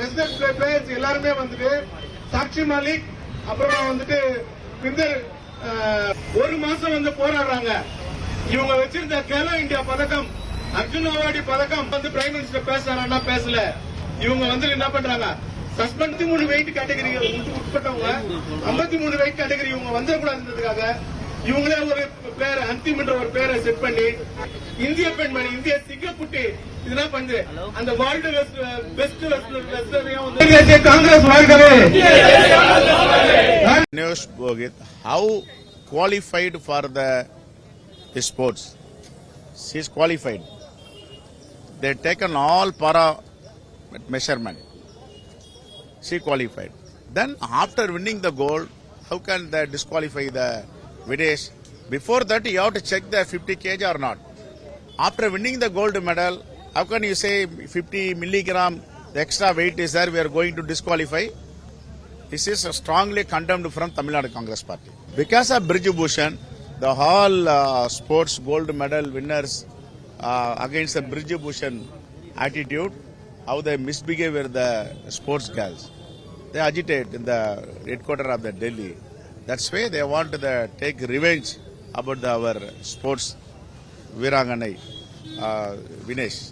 Resident players எல்லாருமே வந்துட்டு சாக்ஷி மாலிக் அப்புறமா வந்துட்டு பிந்தர் ஒரு மாசம் வந்து போராடுறாங்க. இவங்க வச்சிருந்த கேலோ இந்தியா பதக்கம், அர்ஜுன் அவார்டி பதக்கம் வந்து பிரைம் மினிஸ்டர் பேசுறாங்கன்னா பேசல. இவங்க வந்து என்ன பண்றாங்க, சஸ்பெண்ட் 53 வெயிட் கேட்டகரி உட்பட்டவங்க 53 வெயிட் கேட்டகரி இவங்க வந்துடக்கூடாதுன்றதுக்காக இவங்களே ஒரு பேரை அந்திம் என்ற ஒரு பேரை செட் பண்ணி இந்திய பெண்மணி, இந்திய சிங்கக்குட்டி இதெல்லாம் பண்ணு அந்த வேர்ல்டு பெஸ்ட் வெஸ்டரையும் காங்கிரஸ் வாழ்க்கவே. How qualified for the sports? She is qualified. They taken all para measurement. She qualified. Then after winning the gold, how can they disqualify the Videsh? Before that you have to check the 50 kg or not. After winning the gold medal, how can you say 50 milligram the extra weight is there, we are going to disqualify? This is strongly condemned from Tamil Nadu Congress Party. Because of Brij Bhushan, the whole sports gold medal winners against the Brij Bhushan attitude, how they misbehave with the sports girls. They agitate in the headquarters of the Delhi. That's why they want to take revenge about our sports Viranganai, Vinesh.